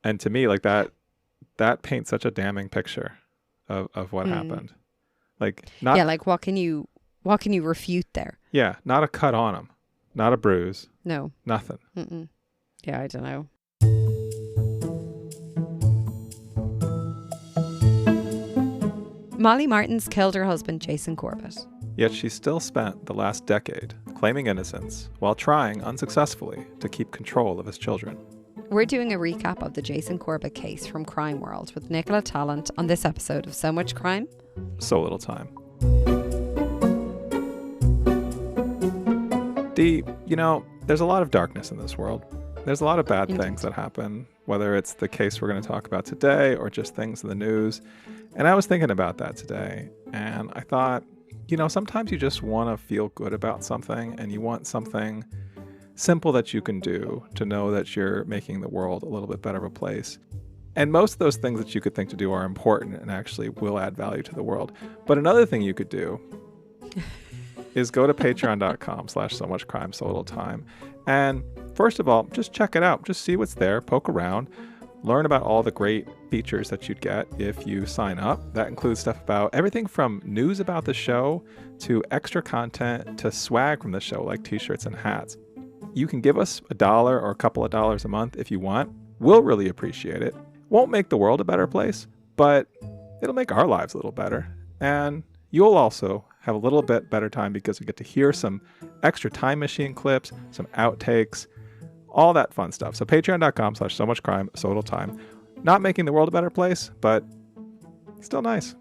And to me, like that paints such a damning picture of what happened. Like not like what can you refute there? Yeah, not a cut on him, not a bruise, No. nothing. Mm-mm. Yeah, I don't know. Molly Martens killed her husband, Jason Corbett. Yet she still spent the last decade claiming innocence while trying unsuccessfully to keep control of his children. We're doing a recap of the Jason Corbett case from Crime World with Nicola Tallant on this episode of So Much Crime, So Little Time. Dee, there's a lot of darkness in this world. There's a lot of bad things that happen, whether it's the case we're going to talk about today or just things in the news. And I was thinking about that today, and I thought, sometimes you just want to feel good about something, and you want something simple that you can do to know that you're making the world a little bit better of a place. And most of those things that you could think to do are important and actually will add value to the world. But another thing you could do is go to patreon.com/so-much-crime, so little time. And first of all, just check it out. Just see what's there, poke around, learn about all the great features that you'd get if you sign up. That includes stuff about everything from news about the show to extra content to swag from the show, like t-shirts and hats. You can give us $1 or a couple of dollars a month if you want. We'll really appreciate it. Won't make the world a better place, but it'll make our lives a little better. And you'll also have a little bit better time because you get to hear some extra Time Machine clips, some outtakes, all that fun stuff. So patreon.com/so-much-crime, so little time. Not making the world a better place, but still nice.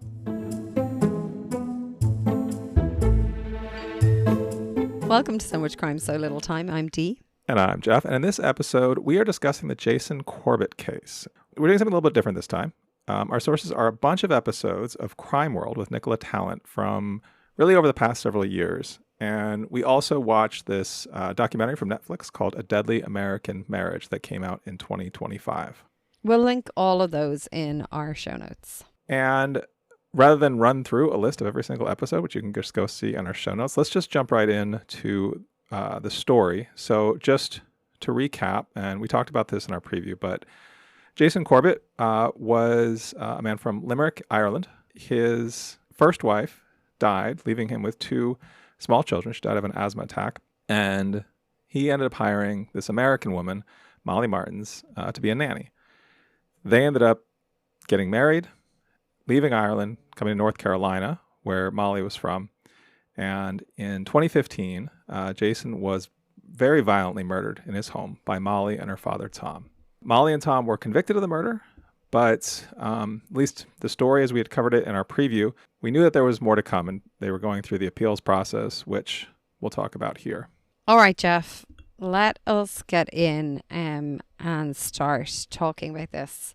Welcome to So Much Crime, So Little Time. I'm Dee. And I'm Jeff. And in this episode, we are discussing the Jason Corbett case. We're doing something a little bit different this time. Our sources are a bunch of episodes of Crime World with Nicola Tallant from really over the past several years. And we also watched this documentary from Netflix called A Deadly American Marriage that came out in 2025. We'll link all of those in our show notes. And rather than run through a list of every single episode, which you can just go see on our show notes, let's just jump right in to the story. So just to recap, and we talked about this in our preview, but Jason Corbett was a man from Limerick, Ireland. His first wife died, leaving him with 2 small children. She died of an asthma attack. And he ended up hiring this American woman, Molly Martens, to be a nanny. They ended up getting married, leaving Ireland, coming to North Carolina, where Molly was from. And in 2015, Jason was very violently murdered in his home by Molly and her father, Tom. Molly and Tom were convicted of the murder, but at least the story as we had covered it in our preview, we knew that there was more to come, and they were going through the appeals process, which we'll talk about here. All right, Jeff, let us get in and start talking about this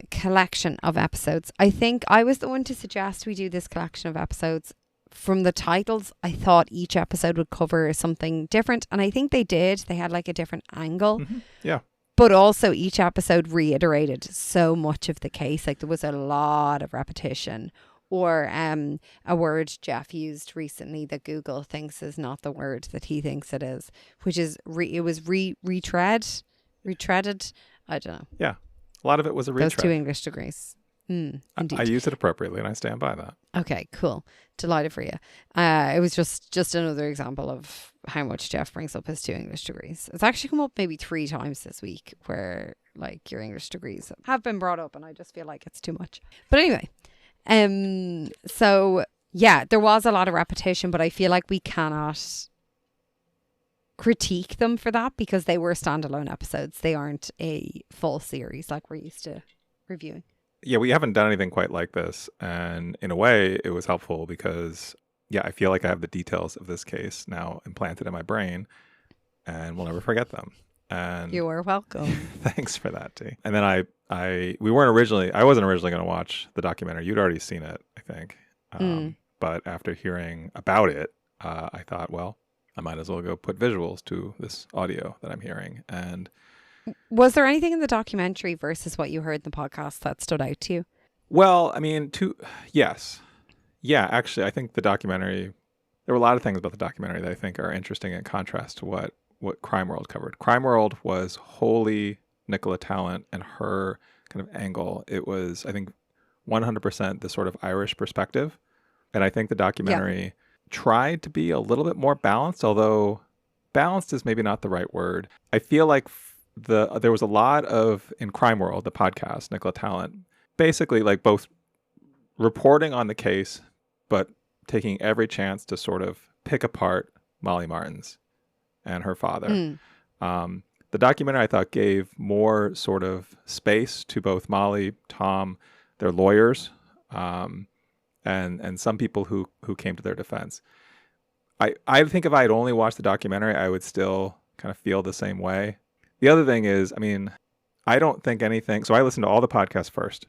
collection of episodes. I think I was the one to suggest we do this collection of episodes. From the titles, I thought each episode would cover something different, and I think they did. They had like a different angle. Mm-hmm. Yeah. But also each episode reiterated so much of the case. Like there was a lot of repetition, or a word Jeff used recently that Google thinks is not the word that he thinks it is, which is retreaded. I don't know. Yeah. A lot of it was a retread. Those 2 English degrees. Indeed. I used it appropriately, and I stand by that. Okay, cool. Delighted for you. It was just another example of how much Jeff brings up his 2 English degrees. It's actually come up maybe 3 times this week where like your English degrees have been brought up, and I just feel like it's too much. But anyway, so yeah, there was a lot of repetition, but I feel like we cannot critique them for that because they were standalone episodes. They aren't a full series like we're used to reviewing. Yeah, we haven't done anything quite like this. And in a way, it was helpful because, yeah, I feel like I have the details of this case now implanted in my brain and we'll never forget them. And you are welcome. Thanks for that, T. And then I wasn't originally going to watch the documentary. You'd already seen it, I think. But after hearing about it, I thought, well, I might as well go put visuals to this audio that I'm hearing. And was there anything in the documentary versus what you heard in the podcast that stood out to you? Well, I mean, yes. Yeah, actually, I think the documentary, there were a lot of things about the documentary that I think are interesting in contrast to what Crime World covered. Crime World was wholly Nicola Tallant and her kind of angle, it was, I think, 100% the sort of Irish perspective. And I think the documentary tried to be a little bit more balanced, although balanced is maybe not the right word. I feel like there was a lot of, in Crime World, the podcast, Nicola Tallant, basically like both reporting on the case, but taking every chance to sort of pick apart Molly Martens and her father. The documentary, I thought, gave more sort of space to both Molly, Tom, their lawyers, and some people who came to their defense. I think if I had only watched the documentary, I would still kind of feel the same way. The other thing is, I mean, I don't think anything. So I listened to all the podcasts first,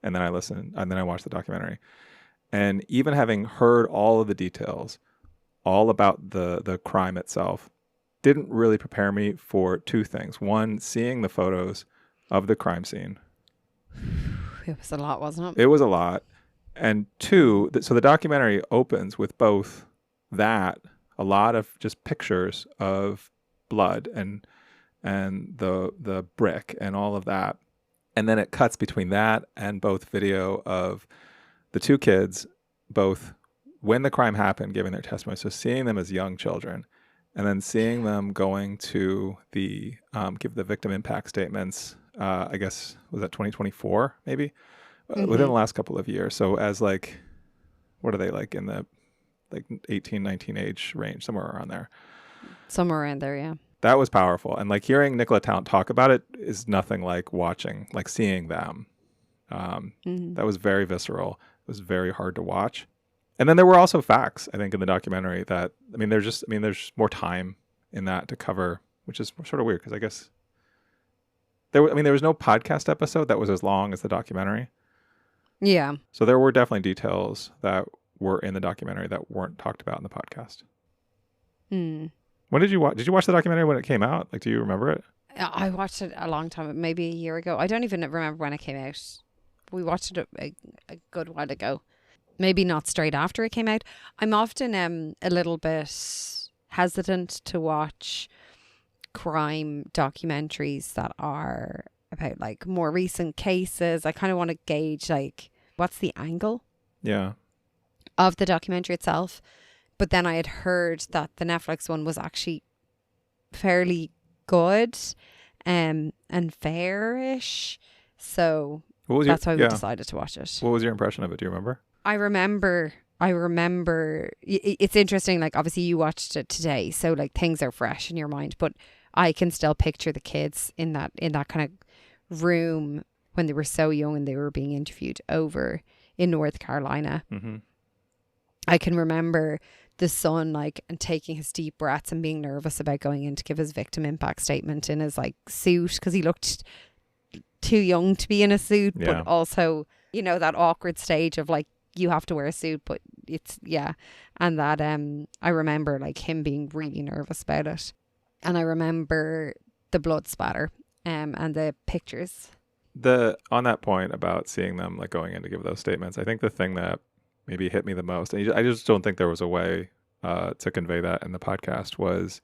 and then I watched the documentary. And even having heard all of the details, all about the crime itself, didn't really prepare me for two things. One, seeing the photos of the crime scene. It was a lot, wasn't it? It was a lot. And two, so the documentary opens with both that, a lot of just pictures of blood and the brick and all of that. And then it cuts between that and both video of the two kids, both when the crime happened, giving their testimony. So seeing them as young children, and then seeing them going to give the victim impact statements, I guess, was that 2024, maybe? Within the last couple of years. So as like, what are they, like in the like 18, 19 age range, somewhere around there. Somewhere around there, yeah. That was powerful. And like hearing Nicola Tallant talk about it is nothing like seeing them. That was very visceral. It was very hard to watch. And then there were also facts, I think, in the documentary that, there's more time in that to cover, which is sort of weird because I guess there was no podcast episode that was as long as the documentary. Yeah. So there were definitely details that were in the documentary that weren't talked about in the podcast. When did you watch? Did you watch the documentary when it came out? Like, do you remember it? I watched it a long time, maybe a year ago. I don't even remember when it came out. We watched it a good while ago. Maybe not straight after it came out. I'm often a little bit hesitant to watch crime documentaries that are about like more recent cases. I kind of want to gauge like what's the angle of the documentary itself. But then I had heard that the Netflix one was actually fairly good and fairish. So that's why we decided to watch it. What was your impression of it? Do you remember? I remember it's interesting, like obviously you watched it today, so like things are fresh in your mind, but I can still picture the kids in that kind of room when they were so young and they were being interviewed over in North Carolina. I can remember the son like and taking his deep breaths and being nervous about going in to give his victim impact statement in his like suit because he looked too young to be in a suit, but also, you know, that awkward stage of like you have to wear a suit, but it's and that I remember like him being really nervous about it. And I remember the blood spatter and the pictures. On that point about seeing them like going in to give those statements, I think the thing that maybe hit me the most, and I just don't think there was a way to convey that in the podcast, was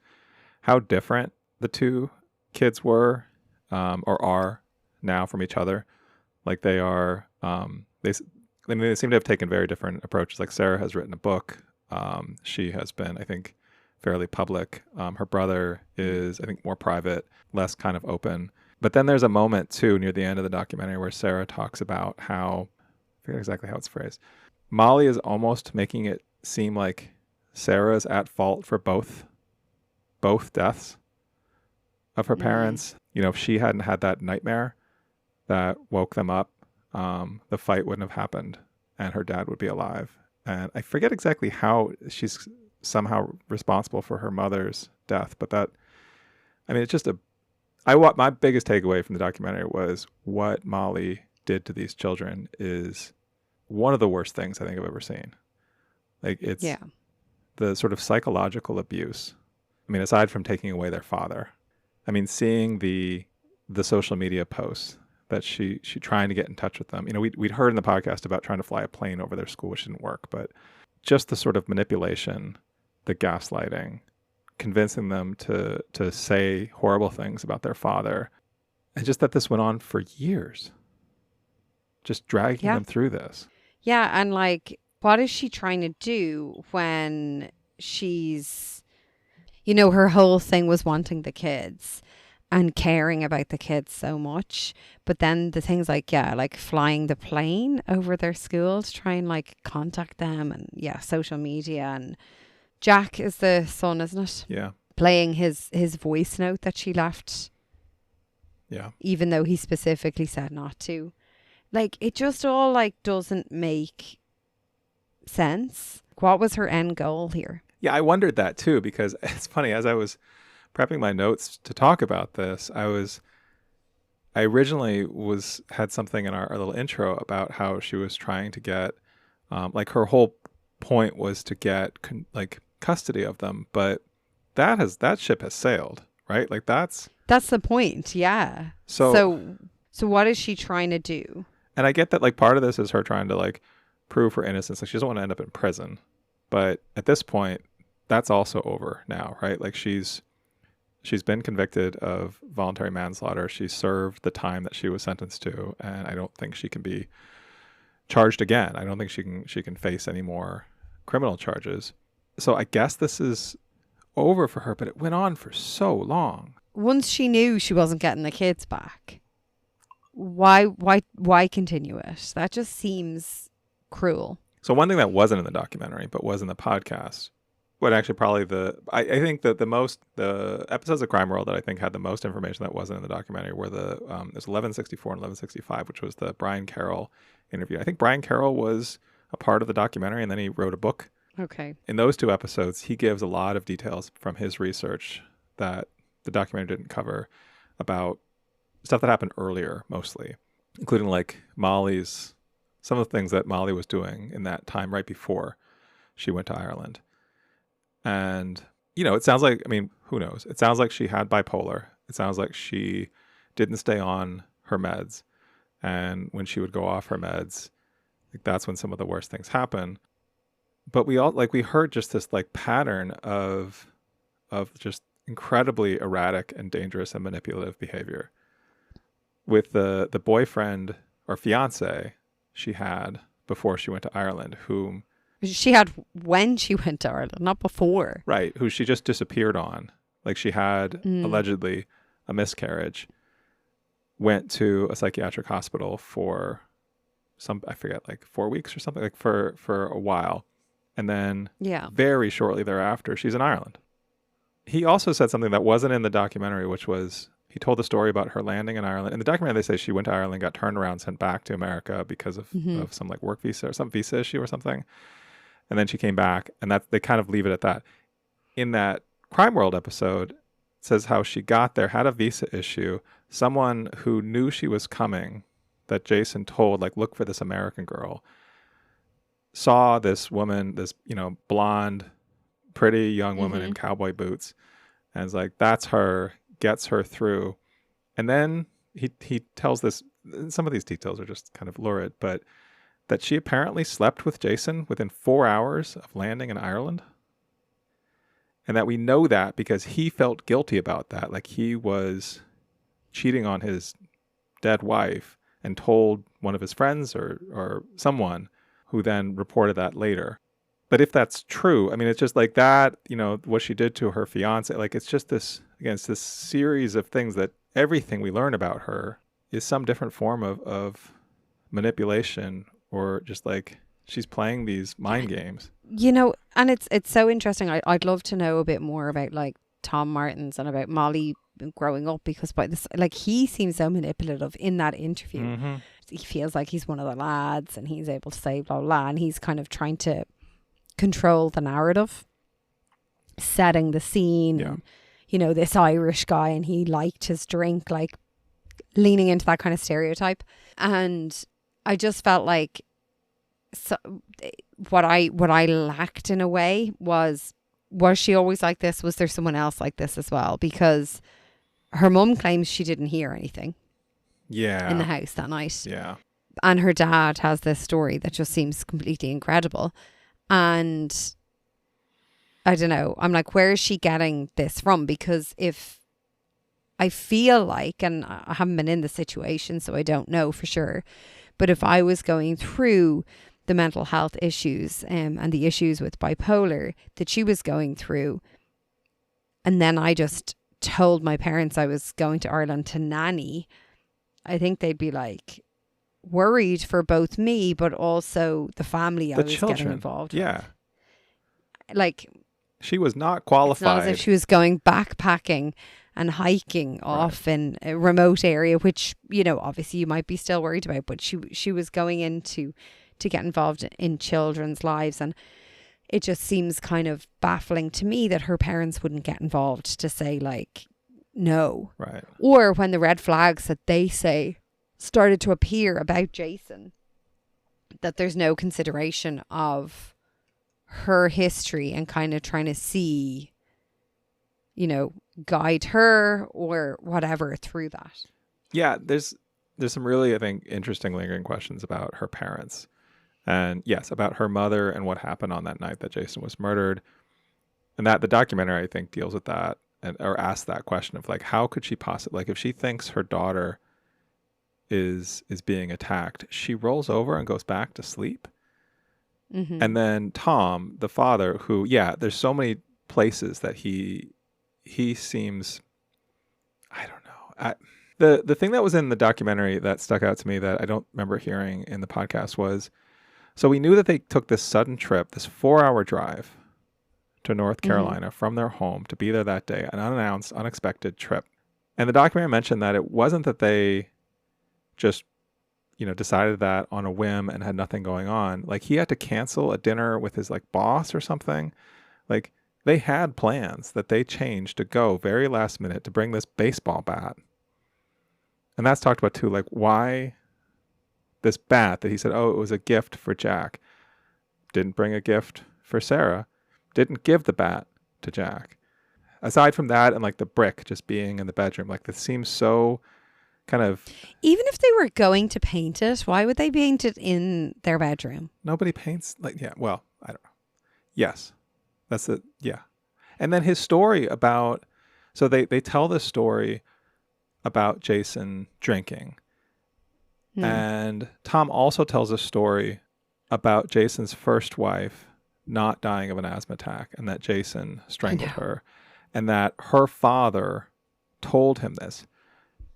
how different the two kids were or are now from each other. Like they are, they seem to have taken very different approaches. Like Sarah has written a book. She has been, I think, fairly public. Her brother is, I think, more private, less kind of open. But then there's a moment too near the end of the documentary where Sarah talks about how, I forget exactly how it's phrased, Molly is almost making it seem like Sarah's at fault for both deaths of her parents. You know, if she hadn't had that nightmare that woke them up, the fight wouldn't have happened and her dad would be alive. And I forget exactly how she's somehow responsible for her mother's death, but that, I mean, it's just my biggest takeaway from the documentary was what Molly did to these children is one of the worst things I think I've ever seen. Like it's the sort of psychological abuse. I mean, aside from taking away their father, I mean, seeing the social media posts that she trying to get in touch with them. You know, we'd heard in the podcast about trying to fly a plane over their school, which didn't work, but just the sort of manipulation, the gaslighting, convincing them to say horrible things about their father. And just that this went on for years. Just dragging Yeah. them through this. Yeah. And like, what is she trying to do when she's, you know, her whole thing was wanting the kids and caring about the kids so much. But then the things like, yeah, like flying the plane over their school to try and like contact them, and yeah, social media. And Jack is the son, isn't it? Yeah. Playing his voice note that she left. Yeah. Even though he specifically said not to. Like, it just all like doesn't make sense. What was her end goal here? Yeah, I wondered that too, because it's funny, as I was prepping my notes to talk about this, I originally had something in our little intro about how she was trying to get, like her whole point was to get custody of them, but that ship has sailed, right? Like that's the point. Yeah. So what is she trying to do? And I get that like part of this is her trying to like prove her innocence. Like she doesn't want to end up in prison, but at this point, that's also over now, right? Like she's been convicted of voluntary manslaughter. She served the time that she was sentenced to, and I don't think she can be charged again. I don't think she can face any more criminal charges. So I guess this is over for her, but it went on for so long. Once she knew she wasn't getting the kids back, why continue it? That just seems cruel. So one thing that wasn't in the documentary but was in the podcast, what actually probably I think that the episodes of Crime World that I think had the most information that wasn't in the documentary were there's 1164 and 1165, which was the Brian Carroll interview. I think Brian Carroll was a part of the documentary, and then he wrote a book. Okay. In those two episodes, he gives a lot of details from his research that the documentary didn't cover about stuff that happened earlier, mostly, including like some of the things that Molly was doing in that time right before she went to Ireland. And, you know, it sounds like, I mean, who knows? It sounds like she had bipolar. It sounds like she didn't stay on her meds. And when she would go off her meds, like that's when some of the worst things happen. But we heard just this like pattern of just incredibly erratic and dangerous and manipulative behavior with the boyfriend or fiance she had before she went to Ireland, whom she had when she went to Ireland, not before. Right, who she just disappeared on. Like she had allegedly a miscarriage, went to a psychiatric hospital for I forget, like 4 weeks or something, like for a while. And then very shortly thereafter, she's in Ireland. He also said something that wasn't in the documentary, which was he told the story about her landing in Ireland. In the documentary, they say she went to Ireland, got turned around, sent back to America because of some like work visa or some visa issue or something. And then she came back, and that they kind of leave it at that. In that Crime World episode, it says how she got there, had a visa issue. Someone who knew she was coming, that Jason told, like, look for this American girl, saw this woman, this, you know, blonde, pretty young woman in cowboy boots, and is like, that's her, gets her through. And then he tells this, some of these details are just kind of lurid, but that she apparently slept with Jason within 4 hours of landing in Ireland. And that we know that because he felt guilty about that. Like he was cheating on his dead wife and told one of his friends or someone who then reported that later. But if that's true, I mean, it's just like that, you know, what she did to her fiance, like it's just this, again, it's this series of things that everything we learn about her is some different form of manipulation, or just like she's playing these mind games. You know, and it's so interesting. I'd love to know a bit more about like Tom Martens and about Molly growing up, because by this, like, he seems so manipulative in that interview. He feels like he's one of the lads and he's able to say blah, blah, blah, and he's kind of trying to control the narrative, setting the scene. Yeah. And, you know, this Irish guy, and he liked his drink, like leaning into that kind of stereotype. And I just felt like what I lacked in a way was she always like this? Was there someone else like this as well? Because her mum claims she didn't hear anything in the house that night. Yeah. And her dad has this story that just seems completely incredible. And I don't know. I'm like, where is she getting this from? Because if I feel like, and I haven't been in the situation, so I don't know for sure, but if I was going through the mental health issues and the issues with bipolar that she was going through, and then I just told my parents I was going to Ireland to nanny, I think they'd be like worried for both me, but also the family I was getting involved with. Like, she was not qualified. It's not as if she was going backpacking and hiking off in a remote area, which, you know, obviously you might be still worried about, but she was going into to get involved in children's lives. And it just seems kind of baffling to me that her parents wouldn't get involved to say, like, no. Right. Or when the red flags that they say started to appear about Jason, that there's no consideration of her history and kind of trying to see, you know, guide her or whatever through that. Yeah, there's some really, I think, interesting lingering questions about her parents. And yes, about her mother and what happened on that night that Jason was murdered. And that the documentary, I think, deals with that or asks that question of, like, how could she possibly, like, if she thinks her daughter is being attacked, she rolls over and goes back to sleep. Mm-hmm. And then Tom, the father, who, there's so many places that he seems, I don't know. The thing that was in the documentary that stuck out to me that I don't remember hearing in the podcast was, so we knew that they took this sudden trip, this 4-hour drive to North Carolina from their home to be there that day, an unannounced, unexpected trip. And the documentary mentioned that it wasn't that they just, you know, decided that on a whim and had nothing going on. Like, he had to cancel a dinner with his, like, boss or something. Like, they had plans that they changed to go very last minute to bring this baseball bat. And that's talked about too, like, why this bat that he said, oh, it was a gift for Jack. Didn't bring a gift for Sarah. Didn't give the bat to Jack. Aside from that and, like, the brick just being in the bedroom, like, this seems so kind of... Even if they were going to paint it, why would they paint it in their bedroom? Nobody paints, like, well, I don't know. Yes. That's it. Yeah. And then his story about, so they tell this story about Jason drinking. And Tom also tells a story about Jason's first wife not dying of an asthma attack and that Jason strangled her. And that her father told him this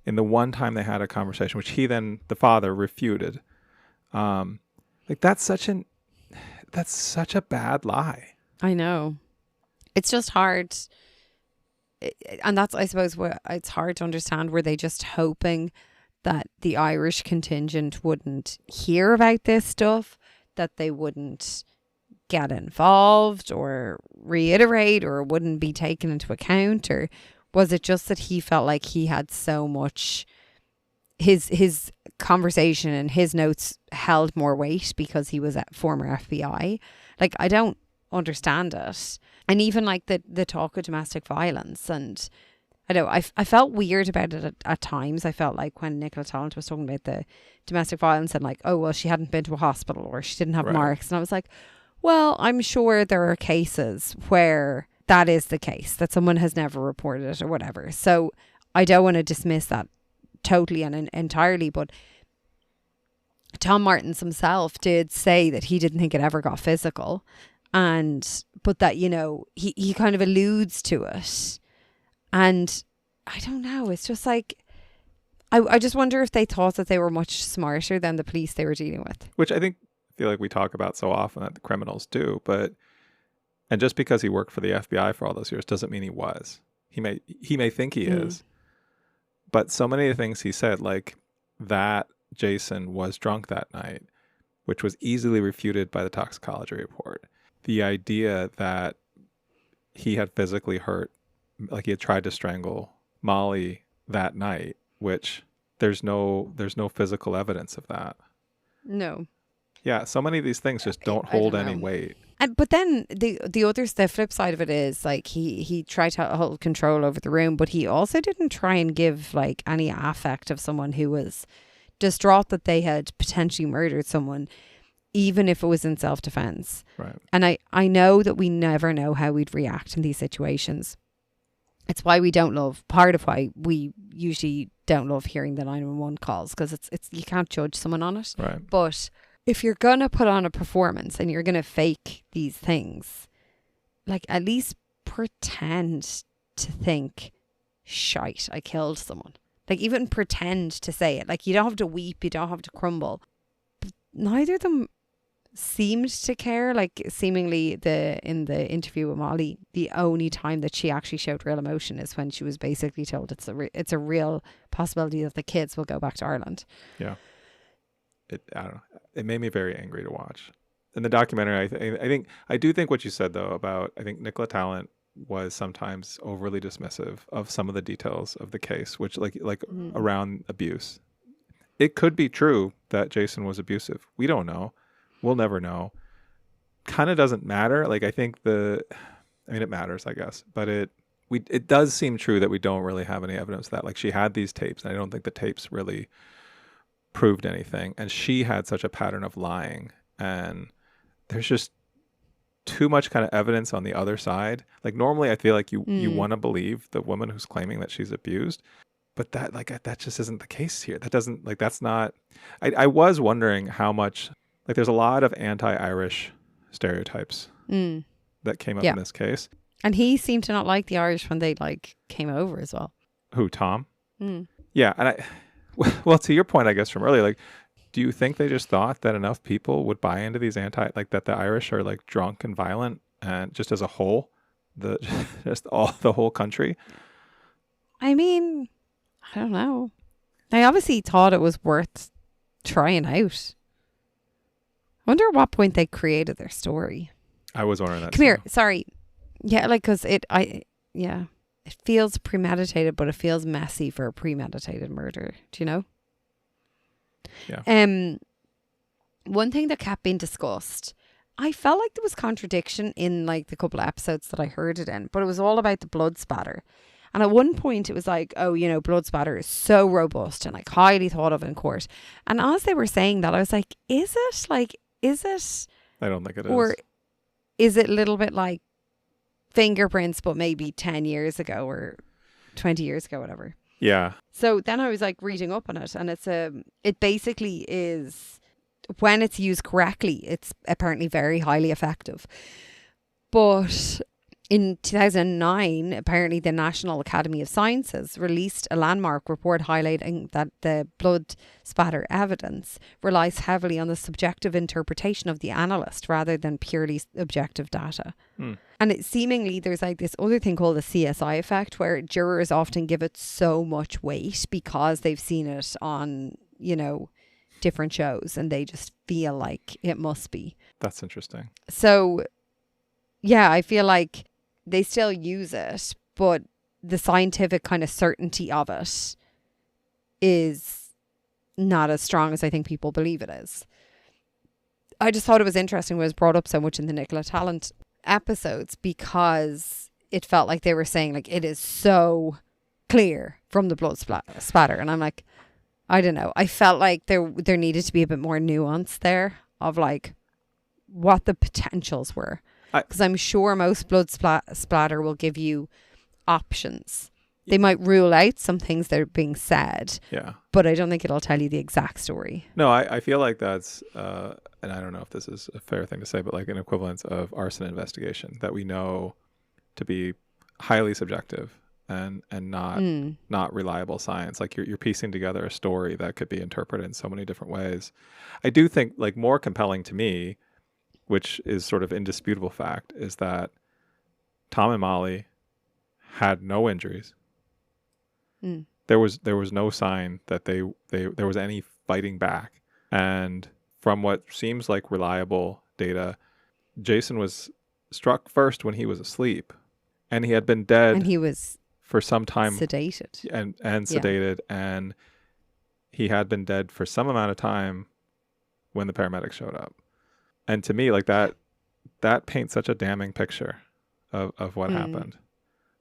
in the one time they had a conversation, which he then, the father, refuted. Like, that's such a bad lie. I know. It's just hard. And that's, I suppose, where it's hard to understand. Were they just hoping that the Irish contingent wouldn't hear about this stuff, that they wouldn't get involved or reiterate or wouldn't be taken into account? Or was it just that he felt like he had so much, his conversation and his notes held more weight because he was a former FBI? Like, I don't understand it. And even like the talk of domestic violence, and I know I felt weird about it at times. I felt like when Nicola Tallant was talking about the domestic violence and, like, oh, well, she hadn't been to a hospital or she didn't have marks. And I was like, well, I'm sure there are cases where that is the case, that someone has never reported it or whatever. So I don't want to dismiss that totally and entirely. But Tom Martens himself did say that he didn't think it ever got physical. But that, you know, he kind of alludes to it. And I don't know, it's just like, I just wonder if they thought that they were much smarter than the police they were dealing with. Which I feel like we talk about so often that the criminals do, and just because he worked for the FBI for all those years doesn't mean he was. He may think he is, but so many of the things he said, like that Jason was drunk that night, which was easily refuted by the toxicology report. The idea that he had physically hurt, like he had tried to strangle Molly that night, which there's no physical evidence of that. No. Yeah, so many of these things just don't hold any weight. But then the flip side of it is, like, he tried to hold control over the room, but he also didn't try and give, like, any affect of someone who was distraught that they had potentially murdered someone, even if it was in self-defense. Right. And I know that we never know how we'd react in these situations. It's why we don't love, part of why we usually don't love hearing the 911 calls, because it's you can't judge someone on it. Right. But if you're going to put on a performance and you're going to fake these things, like at least pretend to think, shite, I killed someone. Like even pretend to say it. Like you don't have to weep, you don't have to crumble. But neither of them seemed to care. Like seemingly in the interview with Molly, the only time that she actually showed real emotion is when she was basically told it's a real possibility that the kids will go back to Ireland. Yeah. I don't know. It made me very angry to watch. In the documentary, I do think what you said though about, I think Nicola Tallant was sometimes overly dismissive of some of the details of the case, which like around abuse. It could be true that Jason was abusive. We don't know. We'll never know. Kind of doesn't matter. Like I think it matters, I guess, but it does seem true that we don't really have any evidence of that. Like she had these tapes, and I don't think the tapes really proved anything. And she had such a pattern of lying, and there's just too much kind of evidence on the other side. Like normally I feel like you want to believe the woman who's claiming that she's abused, but that just isn't the case here. That doesn't, like, that's not, I was wondering how much, like there's a lot of anti-Irish stereotypes that came up in this case. And he seemed to not like the Irish when they like came over as well. Who, Tom? Yeah. And well, to your point, I guess from earlier, like, do you think they just thought that enough people would buy into these that the Irish are like drunk and violent, and just as a whole, the whole country? I mean, I don't know. They obviously thought it was worth trying out. I wonder at what point they created their story. I was wondering that. Come here. Sorry. Yeah, like, because it feels premeditated, but it feels messy for a premeditated murder. Do you know? Yeah. One thing that kept being discussed, I felt like there was contradiction in like the couple of episodes that I heard it in, but it was all about the blood spatter. And at one point it was like, oh, you know, blood spatter is so robust and like highly thought of in court. And as they were saying that, I was like, is it? I don't think it is. Or is it a little bit like fingerprints, but maybe 10 years ago or 20 years ago, whatever? Yeah. So then I was like reading up on it, and it basically is, when it's used correctly, it's apparently very highly effective. But in 2009, apparently the National Academy of Sciences released a landmark report highlighting that the blood spatter evidence relies heavily on the subjective interpretation of the analyst rather than purely objective data. And it seemingly there's like this other thing called the CSI effect, where jurors often give it so much weight because they've seen it on, you know, different shows, and they just feel like it must be. That's interesting. So, yeah, I feel like they still use it, but the scientific kind of certainty of it is not as strong as I think people believe it is. I just thought it was interesting when it was brought up so much in the Nicola Tallant episodes, because it felt like they were saying like it is so clear from the blood spatter, and I'm like, I don't know. I felt like there needed to be a bit more nuance there of like what the potentials were. Because I'm sure most blood splatter will give you options. They might rule out some things that are being said. Yeah. But I don't think it'll tell you the exact story. No, I feel like that's, and I don't know if this is a fair thing to say, but like an equivalent of arson investigation that we know to be highly subjective and not reliable science. Like you're piecing together a story that could be interpreted in so many different ways. I do think like more compelling to me, which is sort of indisputable fact, is that Tom and Molly had no injuries. There was no sign that there was any fighting back. And from what seems like reliable data, Jason was struck first when he was asleep, and he had been dead, and he was for some time sedated and sedated, and he had been dead for some amount of time when the paramedics showed up. And to me, like that paints such a damning picture of what happened.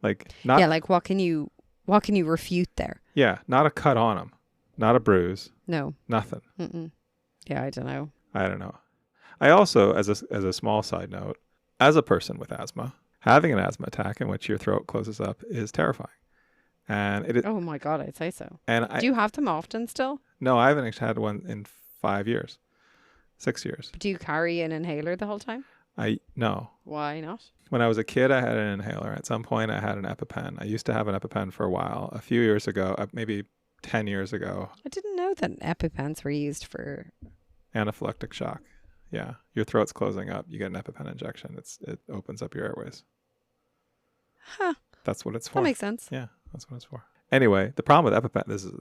Like like what can you refute there? Yeah, not a cut on him, not a bruise. No, nothing. Yeah, I don't know. I also, as a small side note, as a person with asthma, Having an asthma attack in which your throat closes up is terrifying. And it is, Oh my God, I'd say so. and Do you have them often still? no, I haven't actually had one in 5 years, 6 years. Do you carry an inhaler the whole time? No. Why not? When I was a kid, I had an inhaler. At some point, I had an EpiPen. I used to have an EpiPen for a while. A few years ago, maybe 10 years ago. I didn't know that EpiPens were used for... Anaphylactic shock. Yeah. Your throat's closing up. You get an EpiPen injection. It opens up your airways. Huh. That's what it's for. That makes sense. Yeah, that's what it's for. Anyway, the problem with EpiPen, this is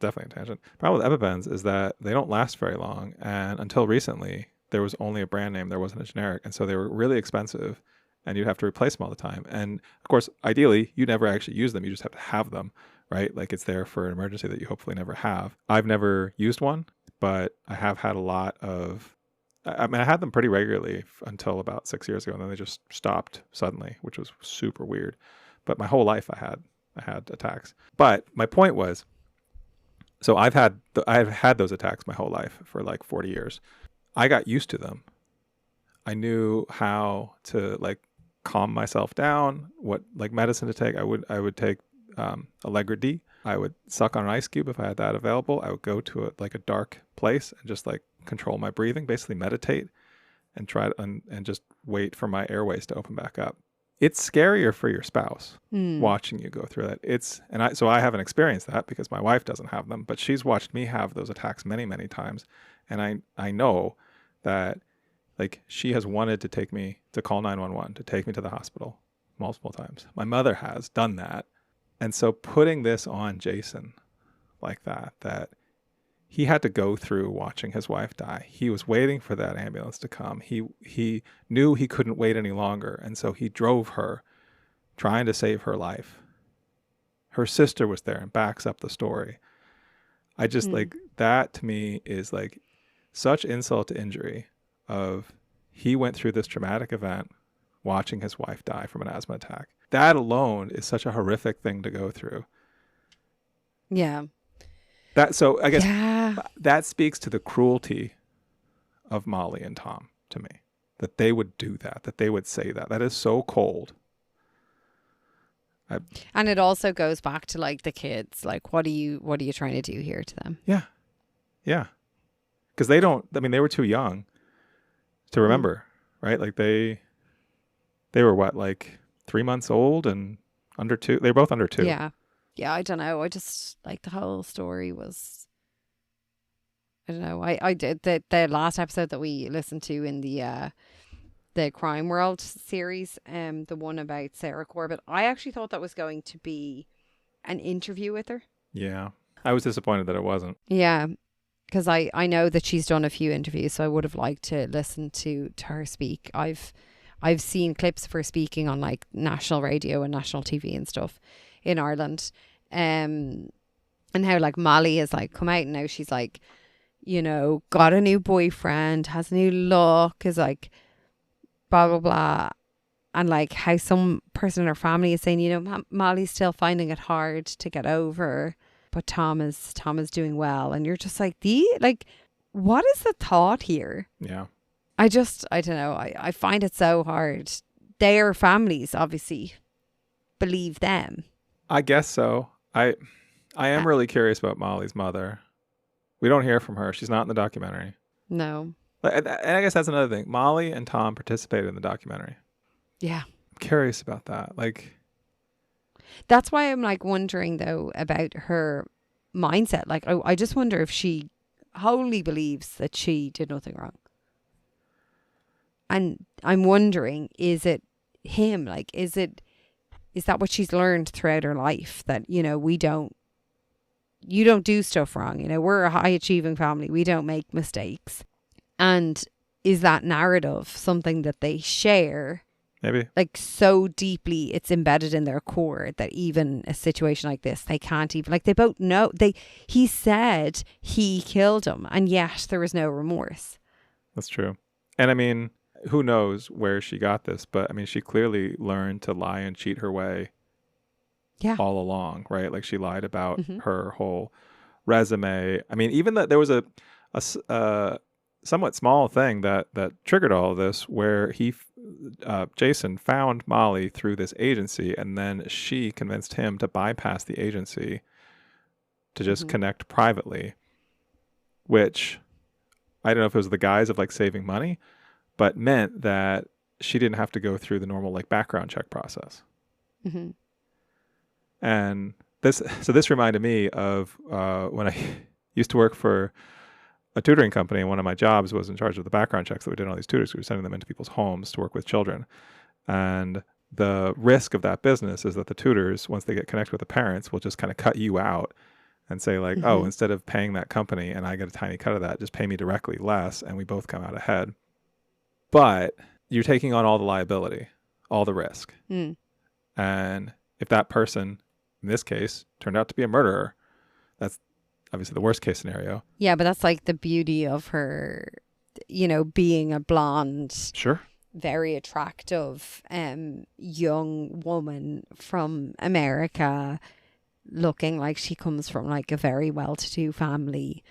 definitely a tangent. The problem with EpiPens is that they don't last very long. And until recently, there was only a brand name. There wasn't a generic. And so they were really expensive and you'd have to replace them all the time. And of course, ideally, you never actually use them. You just have to have them, right? Like it's there for an emergency that you hopefully never have. I've never used one, but I have had a lot of, I mean, I had them pretty regularly until about 6 years ago. And then they just stopped suddenly, which was super weird. But my whole life I had attacks. But my point was, so I've had those attacks my whole life for like 40 years. I got used to them. I knew how to like calm myself down, what like medicine to take. I would take Allegra D. I would suck on an ice cube if I had that available. I would go to a dark place and just like control my breathing, basically meditate and try to, and just wait for my airways to open back up. It's scarier for your spouse watching you go through that. So I haven't experienced that because my wife doesn't have them, but she's watched me have those attacks many, many times. And I know that like she has wanted to take me to call 911, to take me to the hospital multiple times. My mother has done that. And so putting this on Jason like that he had to go through watching his wife die. He was waiting for that ambulance to come. He knew he couldn't wait any longer. And so he drove her trying to save her life. Her sister was there and backs up the story. I just like that to me is like such insult to injury of he went through this traumatic event watching his wife die from an asthma attack. That alone is such a horrific thing to go through. Yeah. So I guess that speaks to the cruelty of Molly and Tom to me, that they would do that they would say that. That is so cold. And it also goes back to like the kids, like what are you trying to do here to them? Yeah. Yeah. Because they were too young to remember, right? Like they were what, like 3 months old and under 2? They were both under 2. Yeah. Yeah, I don't know. I just like the whole story was, I don't know. I did the last episode that we listened to in the Crime World series, the one about Sarah Corbett. I actually thought that was going to be an interview with her. Yeah. I was disappointed that it wasn't. Yeah. Because I know that she's done a few interviews, so I would have liked to listen to her speak. I've seen clips of her speaking on like national radio and national TV and stuff in Ireland, and how like Molly has like come out and now she's like, you know, got a new boyfriend, has a new look, is like blah blah blah, and like how some person in her family is saying, you know, Molly's still finding it hard to get over, but Tom is doing well, and you're just like, what is the thought here? Yeah, I don't know. I find it so hard. Their families obviously believe them. I guess so. I am really curious about Molly's mother. We don't hear from her. She's not in the documentary. No. And I guess that's another thing. Molly and Tom participated in the documentary. Yeah. I'm curious about that. Like, that's why I'm like wondering though about her mindset. Like, I just wonder if she wholly believes that she did nothing wrong. And I'm wondering, is it him? Like, is that what she's learned throughout her life? That, you know, you don't do stuff wrong. You know, we're a high achieving family. We don't make mistakes. And is that narrative something that they share? Maybe. Like so deeply it's embedded in their core that even a situation like this, they can't even, like they both know, he said he killed him and yet there was no remorse. That's true. And I mean, who knows where she got this, but I mean, she clearly learned to lie and cheat her way all along, right? Like she lied about her whole resume. I mean, even that there was somewhat small thing that triggered all of this, where Jason found Molly through this agency, and then she convinced him to bypass the agency to just connect privately, which I don't know if it was the guise of like saving money, but meant that she didn't have to go through the normal like background check process. And this reminded me of when I used to work for a tutoring company, and one of my jobs was in charge of the background checks that we did on all these tutors. We were sending them into people's homes to work with children. And the risk of that business is that the tutors, once they get connected with the parents, will just kind of cut you out and say like, oh, instead of paying that company and I get a tiny cut of that, just pay me directly less and we both come out ahead. But you're taking on all the liability, all the risk. And if that person, in this case, turned out to be a murderer, that's obviously the worst case scenario. Yeah, but that's like the beauty of her, you know, being a blonde, Sure, very attractive young woman from America, looking like she comes from like a very well-to-do family.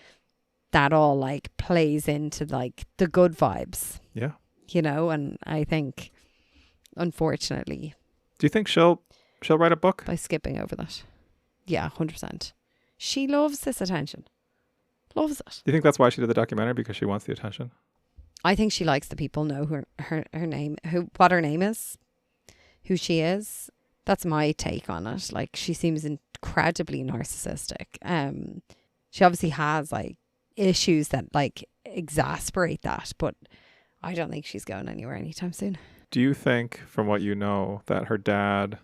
That all like plays into like the good vibes. Yeah. You know, and I think, unfortunately, do you think she'll write a book? By skipping over that. Yeah, 100%. She loves this attention. Loves it. Do you think that's why she did the documentary? Because she wants the attention? I think she likes the people know her name, what her name is, who she is. That's my take on it. Like, she seems incredibly narcissistic. She obviously has like issues that like exasperate that, but I don't think she's going anywhere anytime soon. Do you think, from what you know, that her dad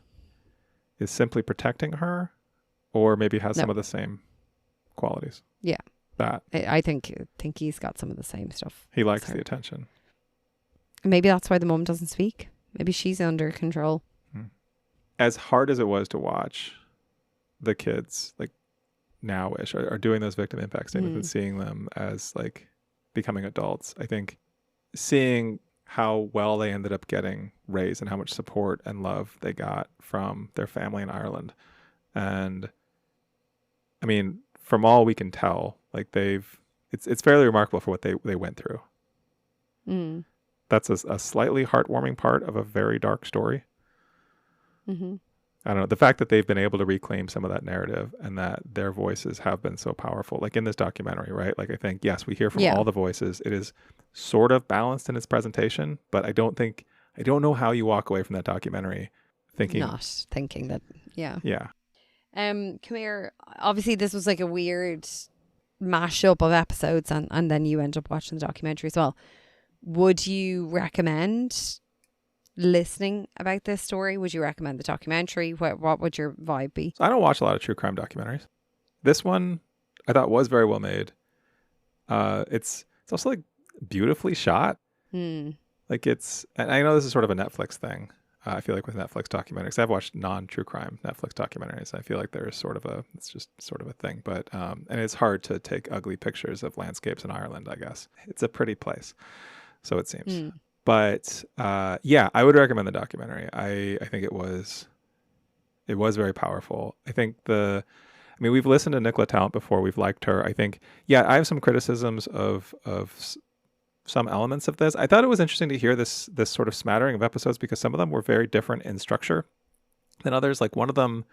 is simply protecting her, or maybe has some of the same qualities? Yeah. That I think he's got some of the same stuff. He likes the attention. Maybe that's why the mum doesn't speak. Maybe she's under control. As hard as it was to watch the kids, like now-ish, are doing those victim impact statements and seeing them as like becoming adults, I think seeing how well they ended up getting raised and how much support and love they got from their family in Ireland. And I mean, from all we can tell, like it's fairly remarkable for what they went through. That's a slightly heartwarming part of a very dark story. I don't know, the fact that they've been able to reclaim some of that narrative and that their voices have been so powerful, like in this documentary, right? Like, I think, yes, we hear from all the voices. It is sort of balanced in its presentation, but I don't know how you walk away from that documentary thinking. Not thinking that, yeah. Come here. Obviously, this was like a weird mashup of episodes, and then you end up watching the documentary as well. Would you recommend listening about this story? Would you recommend the documentary? What would your vibe be? I don't watch a lot of true crime documentaries. This one I thought was very well made. It's also like beautifully shot. Like and I know this is sort of a Netflix thing. I feel like with Netflix documentaries, I've watched non-true crime Netflix documentaries. I feel like there's it's just sort of a thing, but and it's hard to take ugly pictures of landscapes in Ireland, I guess. It's a pretty place, so it seems. But yeah, I would recommend the documentary. I think it was very powerful. I think we've listened to Nicola Tallant before. We've liked her. I think, yeah, I have some criticisms of some elements of this. I thought it was interesting to hear this sort of smattering of episodes because some of them were very different in structure than others. Like one of them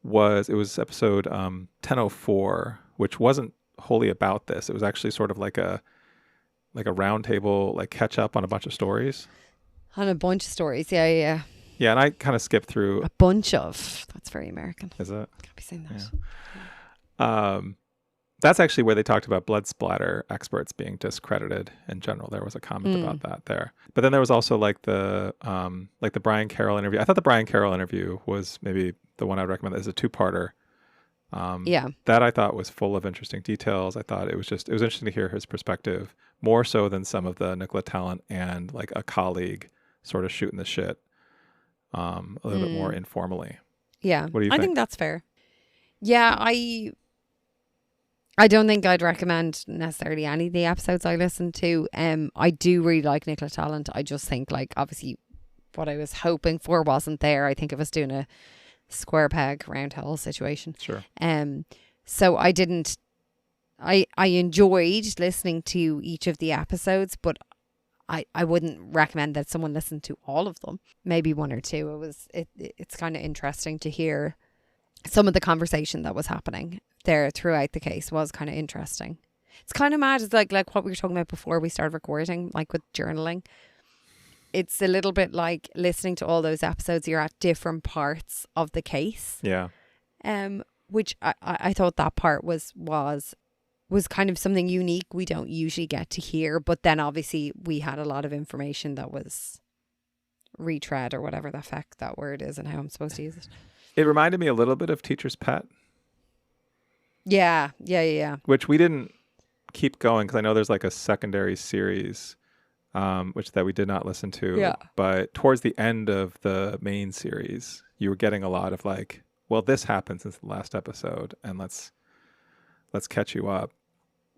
was episode 1004, which wasn't wholly about this. It was actually sort of like a round table, like catch up on a bunch of stories. On a bunch of stories, yeah. Yeah, and I kind of skipped through a bunch of. That's very American. Is it? Can't be saying that. Yeah. That's actually where they talked about blood splatter experts being discredited in general. There was a comment about that there. But then there was also like the Brian Carroll interview. I thought the Brian Carroll interview was maybe the one I'd recommend as a two-parter. That I thought was full of interesting details. I thought it was interesting to hear his perspective more so than some of the Nicola Tallant and like a colleague sort of shooting the shit a little bit more informally. Yeah. What do you think? I think that's fair. Yeah, I don't think I'd recommend necessarily any of the episodes I listened to. I do really like Nicola Tallant. I just think like obviously what I was hoping for wasn't there. I think it was doing a square peg round hole situation. Sure. So I didn't I enjoyed listening to each of the episodes, but I wouldn't recommend that someone listen to all of them. Maybe one or two. It's kind of interesting to hear some of the conversation that was happening there throughout the case. Was kind of interesting. It's kind of mad. It's like what we were talking about before we started recording, like with journaling. It's a little bit like listening to all those episodes. You're at different parts of the case. Yeah. Which I thought that part was kind of something unique we don't usually get to hear. But then obviously we had a lot of information that was retread or whatever the heck that word is and how I'm supposed to use it. It reminded me a little bit of Teacher's Pet. Yeah. Which we didn't keep going because I know there's like a secondary series which that we did not listen to. Yeah. But towards the end of the main series, you were getting a lot of like, well, this happened since the last episode and let's catch you up.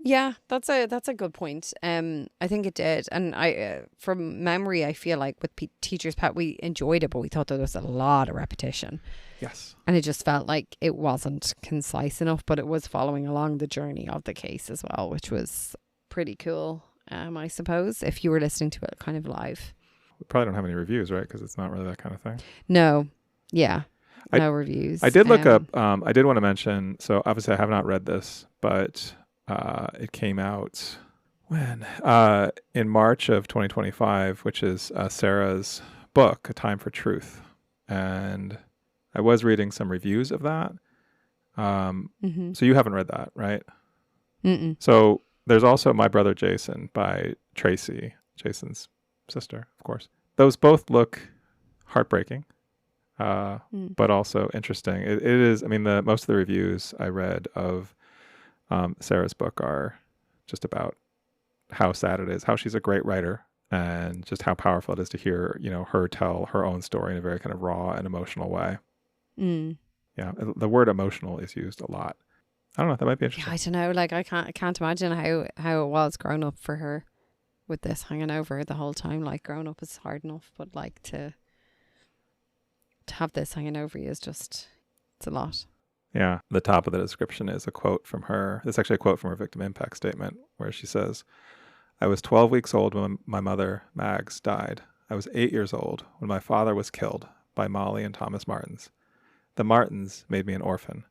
Yeah, that's a good point. I think it did. And I from memory, I feel like with Teacher's Pet, we enjoyed it, but we thought there was a lot of repetition. Yes. And it just felt like it wasn't concise enough, but it was following along the journey of the case as well, which was pretty cool, I suppose, if you were listening to it kind of live. We probably don't have any reviews, right? Because it's not really that kind of thing. No. Yeah. No reviews. I did look up, I did want to mention, so obviously I have not read this, but it came out when? In March of 2025, which is Sarah's book, A Time for Truth. And I was reading some reviews of that. So you haven't read that, right? Mm-mm. So there's also My Brother Jason by Tracy, Jason's sister, of course. Those both look heartbreaking. But also interesting. It is, I mean, most of the reviews I read of Sarah's book are just about how sad it is, how she's a great writer, and just how powerful it is to hear, her tell her own story in a very kind of raw and emotional way. Yeah, the word emotional is used a lot. I don't know, that might be interesting. Yeah, I don't know, like I can't imagine how it was growing up for her with this hanging over the whole time. Like growing up is hard enough, but like to have this hanging over you is just, it's a lot. Yeah. The top of the description is a quote from her. It's actually a quote from her victim impact statement where she says, "I was 12 weeks old when my mother, Mags, died. I was 8 years old when my father was killed by Molly and Thomas Martens. The Martens made me an orphan.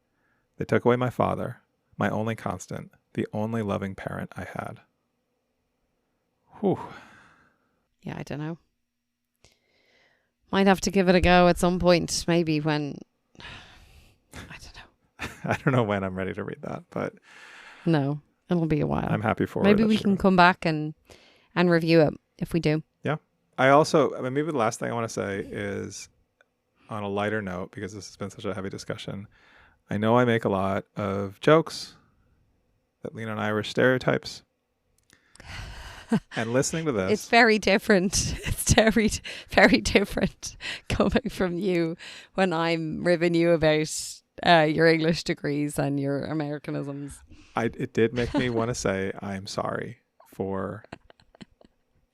They took away my father, my only constant, the only loving parent I had." Whew. Yeah, I don't know. Might have to give it a go at some point, maybe when, I don't know. I don't know when I'm ready to read that, but no, it'll be a while. I'm happy for maybe it. We can come back and review it if we do. Yeah. Maybe the last thing I want to say is on a lighter note, because this has been such a heavy discussion. I know I make a lot of jokes that lean on Irish stereotypes. And listening to this, it's very different. It's very, very different coming from you when I'm ribbing you about your English degrees and your Americanisms. It did make me want to say I'm sorry for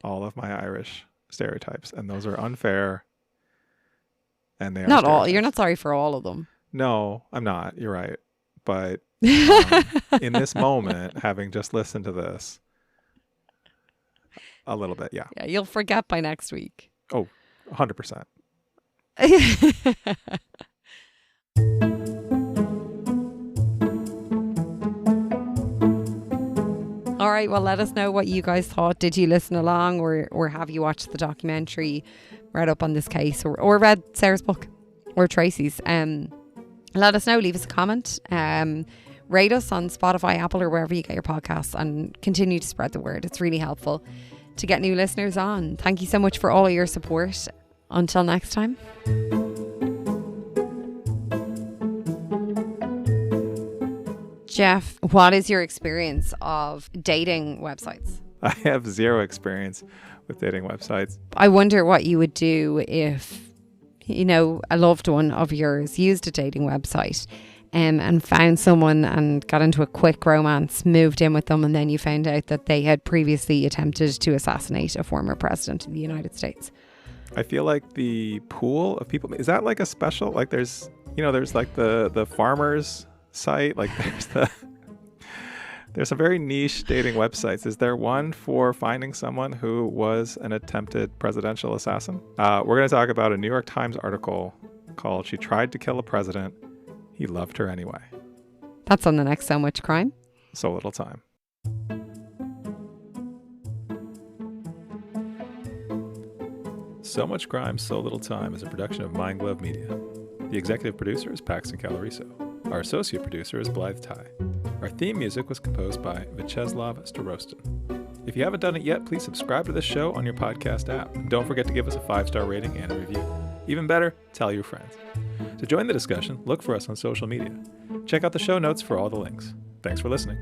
all of my Irish stereotypes, and those are unfair. And they are not all. You're not sorry for all of them. No, I'm not. You're right. But in this moment, having just listened to this. A little bit, yeah. Yeah, you'll forget by next week. Oh, 100%. All right, well, let us know what you guys thought. Did you listen along or have you watched the documentary, read up on this case, or read Sarah's book or Tracy's? Let us know. Leave us a comment. Rate us on Spotify, Apple, or wherever you get your podcasts, and continue to spread the word. It's really helpful to get new listeners on. Thank you so much for all of your support. Until next time. Jeff, what is your experience of dating websites? I have zero experience with dating websites. I wonder what you would do if, a loved one of yours used a dating website and found someone and got into a quick romance, moved in with them, and then you found out that they had previously attempted to assassinate a former president of the United States. I feel like the pool of people, is that like a special, like there's like the farmers site, like there's There's some very niche dating websites. Is there one for finding someone who was an attempted presidential assassin? We're going to talk about a New York Times article called "She Tried to Kill a President. He Loved Her Anyway." That's on the next So Much Crime. So Little Time. So Much Crime, So Little Time is a production of Mind Glove Media. The executive producer is Paxton Caloriso. Our associate producer is Blythe Ty. Our theme music was composed by Vyacheslav Starostin. If you haven't done it yet, please subscribe to this show on your podcast app. And don't forget to give us a 5-star rating and a review. Even better, tell your friends. To join the discussion, look for us on social media. Check out the show notes for all the links. Thanks for listening.